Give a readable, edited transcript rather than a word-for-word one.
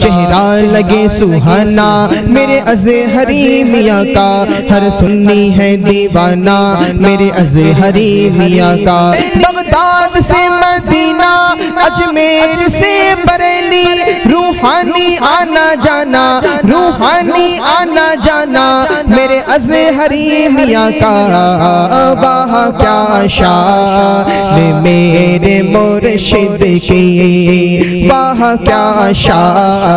चेहरा लगे सुहाना मेरे अज़हरी मियाँ का, हर सुन्नी है दीवाना मेरे अज़हरी मियाँ का। बगदाद से मदीना अजमेर से बरेली, रूहानी आना जाना रूहानी आना जाना मेरे अज़हरी मियाँ का। वाह क्या शान मेरे मुर्शिद की, वाह क्या शान।